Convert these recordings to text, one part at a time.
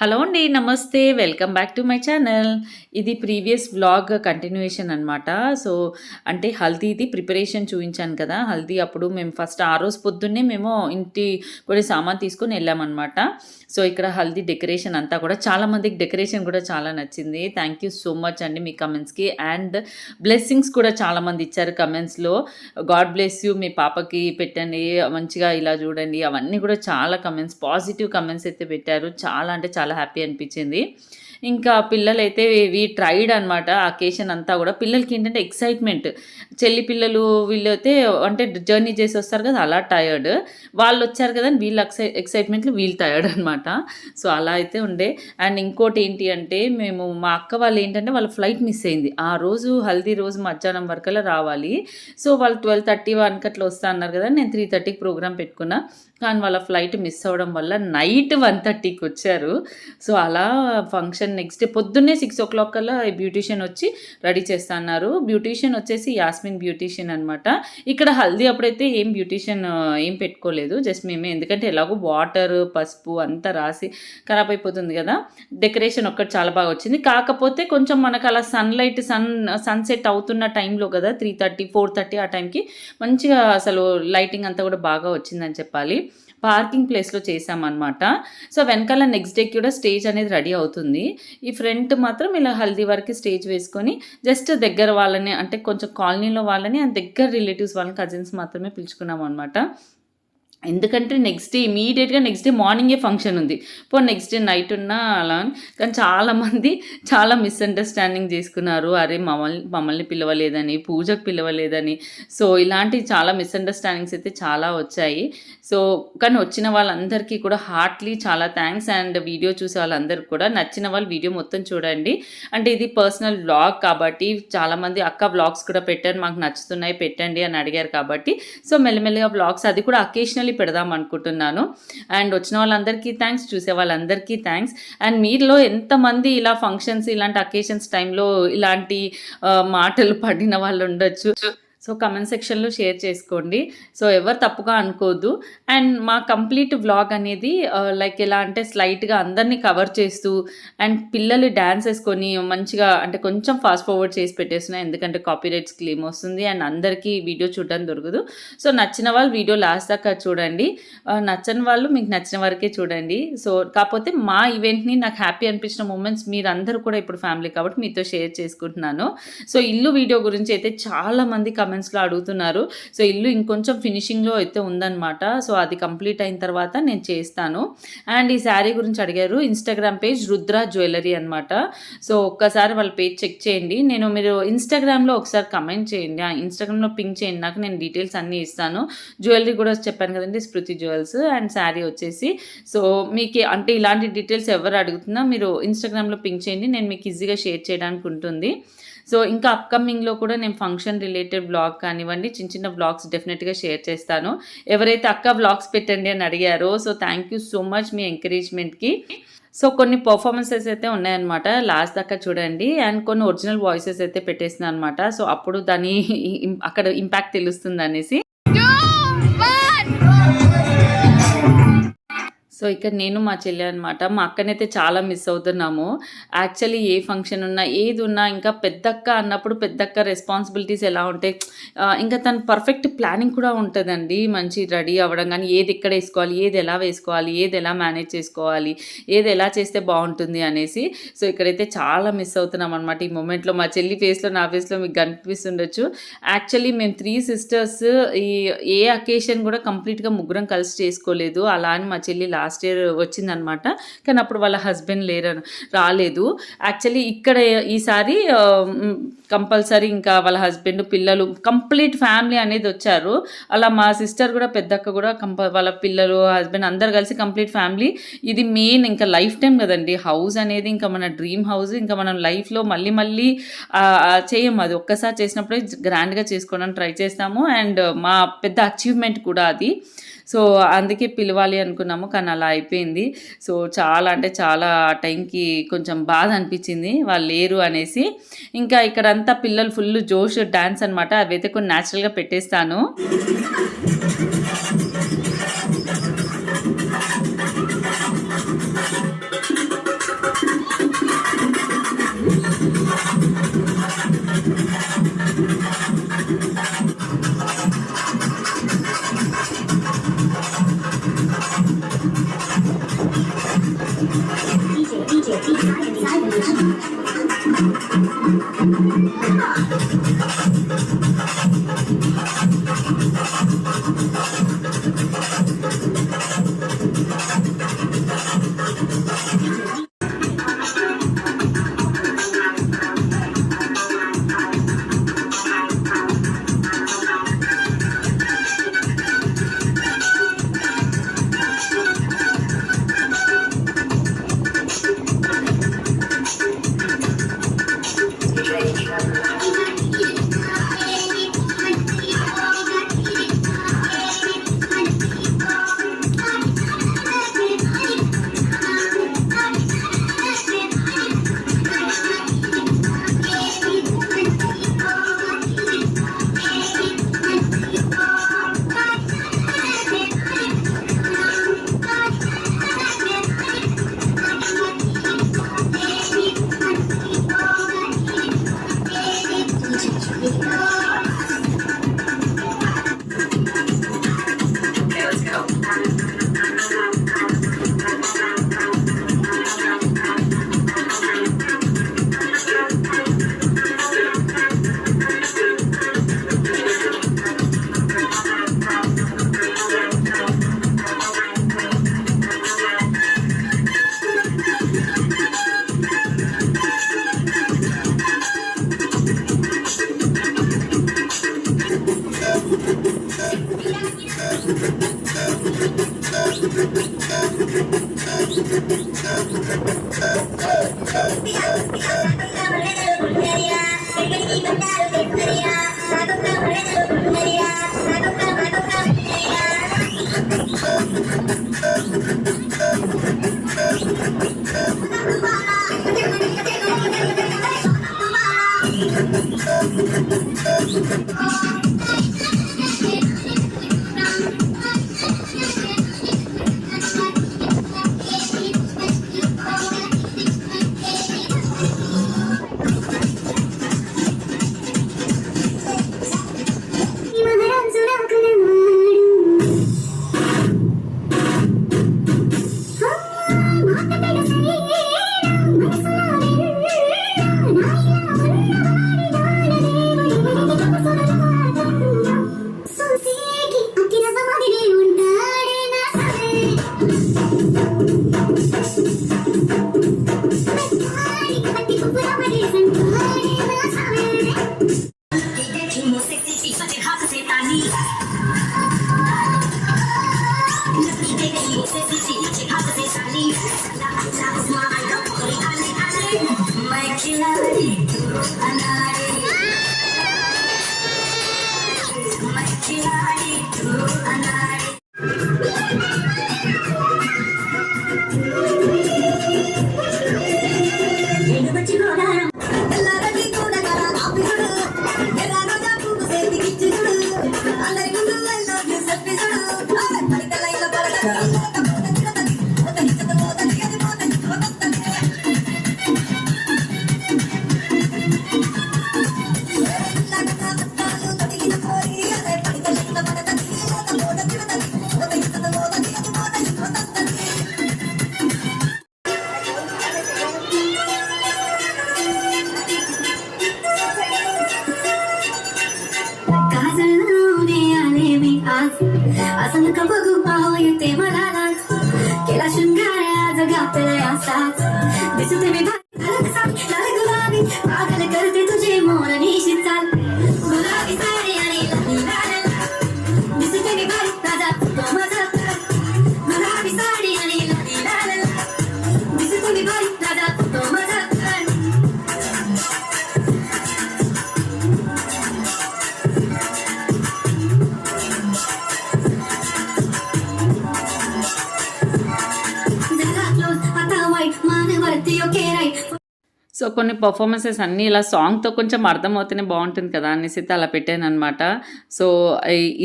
Hello అండి. నమస్తే. Welcome back to my channel. ఇది ప్రీవియస్ వ్లాగ్ కంటిన్యూయేషన్ అనమాట. సో, అంటే హల్దీది ప్రిపరేషన్ చూయించాను కదా! హల్దీ అప్పుడు మేము ఫస్ట్ ఆ రోజు పొద్దున్నే మేము ఇంటి కొన్ని సామాను తీసుకొని ఎళ్ళామనమాట. సో, ఇక్కడ హల్దీ డెకరేషన్ అంతా కూడా చాలా మందికి డెకరేషన్ కూడా చాలా నచ్చింది. థ్యాంక్ యూ సో మచ్ అండి మీ కమెంట్స్‌కి. అండ్ బ్లెస్సింగ్స్ కూడా చాలామంది ఇచ్చారు కమెంట్స్‌లో. గాడ్ బ్లెస్ యూ, మీ పాపకి పెట్టండి, మంచిగా ఇలా చూడండి, అవన్నీ కూడా చాలా కమెంట్స్, పాజిటివ్ కమెంట్స్ అయితే పెట్టారు. చాలా అంటే చాలా హ్యాపీ అనిపించింది. ఇంకా పిల్లలైతే ట్రైడ్ అనమాట. అకేషన్ అంతా కూడా పిల్లలకి ఏంటంటే ఎక్సైట్మెంట్. చెల్లి పిల్లలు వీళ్ళైతే అంటే జర్నీ చేసి వస్తారు కదా, అలా టయర్డ్. వాళ్ళు వచ్చారు కదా అని వీళ్ళు ఎక్సైట్మెంట్లో వీళ్ళు టయర్డ్ అనమాట. సో అలా అయితే ఉండే. అండ్ ఇంకోటి ఏంటి అంటే మా అక్క వాళ్ళు ఏంటంటే వాళ్ళ ఫ్లైట్ మిస్ అయింది. ఆ రోజు హల్దీ రోజు మధ్యాహ్నం వరకల్లా రావాలి. సో వాళ్ళు 12:30 1 అట్లా వస్తా అన్నారు కదా, నేను 3:30కి ప్రోగ్రామ్ పెట్టుకున్నా. కానీ వాళ్ళ ఫ్లైట్ మిస్ అవ్వడం వల్ల నైట్ 1:30కి వచ్చారు. సో అలా ఫంక్షన్ నెక్స్ట్ డే పొద్దున్నే 6:00 కల్లా బ్యూటీషియన్ వచ్చి రెడీ చేస్తా అన్నారు. బ్యూటీషియన్ వచ్చేసి యాస్మిన్ బ్యూటీషియన్ అనమాట. ఇక్కడ హల్దీ అప్పుడైతే బ్యూటీషియన్ ఏం పెట్టుకోలేదు, జస్ట్ మేమే, ఎందుకంటే ఎలాగో వాటర్ పసుపు అంతా రాసి ఖరాబ్ అయిపోతుంది కదా. డెకరేషన్ ఒక్కటి చాలా బాగా వచ్చింది. కాకపోతే కొంచెం మనకు అలా సన్సెట్ అవుతున్న టైంలో కదా, 3:30 4:30 ఆ టైంకి మంచిగా అసలు లైటింగ్ అంతా కూడా బాగా వచ్చిందని చెప్పాలి. పార్కింగ్ ప్లేస్లో చేసామన్నమాట. సో వెనకాల నెక్స్ట్ డేకి కూడా స్టేజ్ అనేది రెడీ అవుతుంది. ఈ ఫ్రంట్ మాత్రం ఇలా హల్దీ వరకు స్టేజ్ వేసుకొని జస్ట్ దగ్గర వాళ్ళని, అంటే కొంచెం కాలనీలో వాళ్ళని అండ్ దగ్గర రిలేటివ్స్ వాళ్ళని, కజిన్స్ మాత్రమే పిలుచుకున్నాం అనమాట. ఎందుకంటే ఇమీడియట్గా నెక్స్ట్ డే మార్నింగే ఫంక్షన్ ఉంది. నెక్స్ట్ డే నైట్ ఉన్నా అలా. కానీ చాలామంది చాలా మిస్అండర్స్టాండింగ్ చేసుకున్నారు. అరే మమ్మల్ని పిలవలేదని, పూజకు పిలవలేదని. సో ఇలాంటి చాలా మిస్అండర్స్టాండింగ్స్ అయితే చాలా వచ్చాయి. సో కానీ వచ్చిన వాళ్ళందరికీ కూడా హార్ట్లీ చాలా థ్యాంక్స్. అండ్ వీడియో చూసే వాళ్ళందరికీ కూడా నచ్చిన వాళ్ళు వీడియో మొత్తం చూడండి. అంటే ఇది పర్సనల్ వ్లాగ్ కాబట్టి చాలామంది అక్క వ్లాగ్స్ కూడా పెట్టారు, మాకు నచ్చుతున్నాయి పెట్టండి అని అడిగారు కాబట్టి సో మెల్లమెల్లగా వ్లాగ్స్ అది కూడా అకేషనల్ పెడదాం అనుకుంటున్నాను. అండ్ వచ్చిన వాళ్ళందరికీ థ్యాంక్స్, చూసే వాళ్ళందరికీ థ్యాంక్స్. అండ్ మీలో ఎంతమంది ఇలా ఫంక్షన్స్ ఇలాంటి అకేషన్స్ టైంలో ఇలాంటి మాటలు పడిన వాళ్ళు ఉండొచ్చు. సో కమెంట్ సెక్షన్లో షేర్ చేసుకోండి. సో ఎవరు తప్పుగా అనుకోవద్దు. అండ్ మా కంప్లీట్ వ్లాగ్ అనేది లైక్ ఎలా అంటే స్లైట్గా అందరినీ కవర్ చేస్తూ అండ్ పిల్లలు డ్యాన్స్ వేసుకొని మంచిగా, అంటే కొంచెం ఫాస్ట్ ఫార్వర్డ్ చేసి పెట్టేస్తున్నాయి, ఎందుకంటే కాపీరైట్స్ క్లెయిమ్ వస్తుంది అండ్ అందరికీ వీడియో చూడడం దొరకదు. సో నచ్చిన వాళ్ళు వీడియో లాస్ట్ దాకా చూడండి, నచ్చని వాళ్ళు మీకు నచ్చిన వరకే చూడండి. సో కాకపోతే మా ఈవెంట్ని నాకు హ్యాపీ అనిపించిన మూమెంట్స్ మీరందరూ కూడా ఇప్పుడు ఫ్యామిలీ కాబట్టి మీతో షేర్ చేసుకుంటున్నాను. సో ఇల్లు వీడియో గురించి అయితే చాలామంది కమెంట్స్లో అడుగుతున్నారు. సో ఇల్లు ఇంకొంచెం ఫినిషింగ్లో అయితే ఉందన్నమాట. సో అది కంప్లీట్ అయిన తర్వాత నేను చేస్తాను. అండ్ ఈ శారీ గురించి అడిగారు. ఇన్స్టాగ్రామ్ పేజ్ రుద్ర జ్యువెలరీ అనమాట. సో ఒక్కసారి వాళ్ళ పేజ్ చెక్ చేయండి. మీరు ఇన్స్టాగ్రామ్లో ఒకసారి కమెంట్ చేయండి, ఇన్స్టాగ్రామ్లో పింక్ చేయండి, నాకు నేను డీటెయిల్స్ అన్నీ ఇస్తాను. జ్యువెలరీ కూడా చెప్పాను కదండి, స్మృతి జ్యువెల్స్. అండ్ శారీ వచ్చేసి సో మీకు అంటే ఇలాంటి డీటెయిల్స్ ఎవరు అడుగుతున్నా మీరు ఇన్స్టాగ్రామ్లో పింక్ చేయండి, నేను మీకు ఈజీగా షేర్ చేయడానికి ఉంటుంది. సో ఇంకా అప్కమింగ్లో కూడా నేను ఫంక్షన్ రిలేటెడ్ వ్లాగ్ కానివ్వండి, చిన్న చిన్న వ్లాగ్స్ డెఫినెట్గా షేర్ చేస్తాను. ఎవరైతే అక్క వ్లాగ్స్ పెట్టండి అని అడిగారో so thank you so much మీ ఎంకరేజ్మెంట్కి. సో కొన్ని పర్ఫార్మెన్సెస్ అయితే ఉన్నాయన్నమాట, లాస్ట్ దాకా చూడండి. అండ్ కొన్ని ఒరిజినల్ వాయిసెస్ అయితే పెట్టేస్తున్నాను అనమాట. సో అప్పుడు దాని అక్కడ ఇంపాక్ట్ తెలుస్తుంది అనేసి. సో ఇక్కడ నేను మా చెల్లి అనమాట. మా అక్కనైతే చాలా మిస్ అవుతున్నాము. యాక్చువల్లీ ఏ ఫంక్షన్ ఉన్నా ఏది ఉన్నా ఇంకా పెద్దక్క అన్నప్పుడు పెద్దక్క రెస్పాన్సిబిలిటీస్ ఎలా ఉంటాయి, ఇంకా తను పర్ఫెక్ట్ ప్లానింగ్ కూడా ఉంటుందండి. మంచి రెడీ అవ్వడం కానీ, ఏది ఎక్కడ వేసుకోవాలి, ఏది ఎలా వేసుకోవాలి, ఏది ఎలా మేనేజ్ చేసుకోవాలి, ఏది ఎలా చేస్తే బాగుంటుంది అనేసి. సో ఇక్కడైతే చాలా మిస్ అవుతున్నాం అనమాట ఈ మూమెంట్లో. మా చెల్లి ఫేస్లో నా ఫేస్లో మీకు కనిపిస్తుండొచ్చు. యాక్చువల్లీ మేము 3 సిస్టర్స్ ఏ అకేషన్ కూడా కంప్లీట్గా ముగ్గురం కలిసి చేసుకోలేదు. అలా అని మా చెల్లి లాస్ట్ ఇయర్ వచ్చిందనమాట. కానీ అప్పుడు వాళ్ళ హస్బెండ్ రాలేదు. యాక్చువల్లీ ఇక్కడ ఈసారి కంపల్సరీ ఇంకా వాళ్ళ హస్బెండ్ పిల్లలు కంప్లీట్ ఫ్యామిలీ అనేది వచ్చారు. అలా మా సిస్టర్ కూడా పెద్దక్క కూడా వాళ్ళ పిల్లలు హస్బెండ్ అందరు కలిసి కంప్లీట్ ఫ్యామిలీ. ఇది మెయిన్ ఇంకా లైఫ్ టైం కదండి హౌస్ అనేది, ఇంకా మన డ్రీమ్ హౌస్. ఇంకా మనం లైఫ్లో మళ్ళీ చేయము, అది ఒక్కసారి చేసినప్పుడే గ్రాండ్గా చేసుకోవడానికి ట్రై చేస్తాము. అండ్ మా పెద్ద అచీవ్మెంట్ కూడా అది. సో అందుకే పిలవాలి అనుకున్నాము, కానీ అలా అయిపోయింది. సో చాలా అంటే చాలా ఆ టైంకి కొంచెం బాధ అనిపించింది వాళ్ళు లేరు అనేసి. ఇంకా ఇక్కడంతా పిల్లలు ఫుల్ జోష్ డాన్స్ అనమాట, అవైతే కొన్ని న్యాచురల్గా పెట్టేస్తాను. असं नको बघू पाहू येते मला लाज केला शृंगार आज गापले असाच दिसते मी लाल गुलाबी पागल करते तुझे मोर निशी चाल गुलाबी साडी आणि लाल दिसते मी भारी ताजा तो माझा गुलाबी साडी आणि लाल दिसते मी भारी ताजा तो माझा సో కొన్ని పర్ఫార్మెన్సెస్ అన్నీ ఇలా సాంగ్తో కొంచెం అర్థమవుతూనే బాగుంటుంది కదా అనేసి అయితే అలా పెట్టాను అనమాట. సో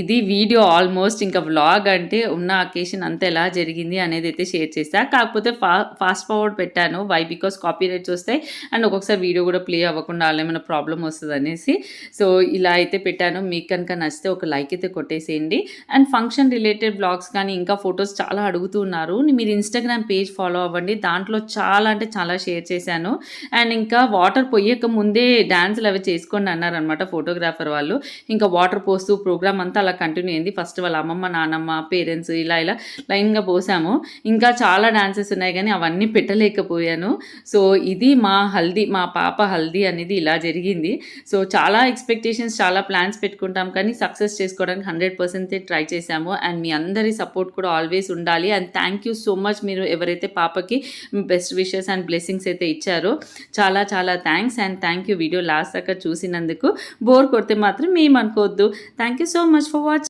ఇది వీడియో ఆల్మోస్ట్ ఇంకా వ్లాగ్ అంటే ఉన్న అకేషన్ అంతా ఎలా జరిగింది అనేది అయితే షేర్ చేస్తా. కాకపోతే ఫాస్ట్ ఫార్వర్డ్ పెట్టాను. వై బికాస్ కాపీ రైట్స్ వస్తాయి అండ్ ఒక్కొక్కసారి వీడియో కూడా ప్లే అవ్వకుండా అలా ఏమైనా ప్రాబ్లం వస్తుంది అనేసి. సో ఇలా అయితే పెట్టాను. మీకు కనుక నచ్చితే ఒక లైక్ అయితే కొట్టేసేయండి. అండ్ ఫంక్షన్ రిలేటెడ్ వ్లాగ్స్ కానీ ఇంకా ఫొటోస్ చాలా అడుగుతున్నారు. మీరు ఇన్స్టాగ్రామ్ పేజ్ ఫాలో అవ్వండి. దాంట్లో చాలా అంటే చాలా షేర్ చేశాను. అండ్ ఇంకా వాటర్ పొయ్యక ముందే డాన్సులు అవి చేసుకోండి అన్నారనమాట ఫోటోగ్రాఫర్ వాళ్ళు. ఇంకా వాటర్ పోస్తూ ప్రోగ్రామ్ అంతా అలా కంటిన్యూ అయింది. ఫస్ట్ వాళ్ళ అమ్మమ్మ నానమ్మ పేరెంట్స్ ఇలా లైన్గా పోసాము. ఇంకా చాలా డాన్సెస్ ఉన్నాయి కానీ అవన్నీ పెట్టలేకపోయాను. సో ఇది మా హల్దీ, మా పాప హల్దీ అనేది ఇలా జరిగింది. సో చాలా ఎక్స్పెక్టేషన్స్, చాలా ప్లాన్స్ పెట్టుకుంటాం కానీ సక్సెస్ చేసుకోవడానికి 100% ట్రై చేశాము. అండ్ మీ అందరి సపోర్ట్ కూడా ఆల్వేస్ ఉండాలి. And thank you so much మీరు ఎవరైతే పాపకి బెస్ట్ విషెస్ అండ్ బ్లెస్సింగ్స్ అయితే ఇచ్చారో చాలా చాలా thanks. And thank you video last దాకా చూసినందుకు. బోర్ కొడితే మాత్రం ఏమనుకోవద్దు. Thank you so much for watching.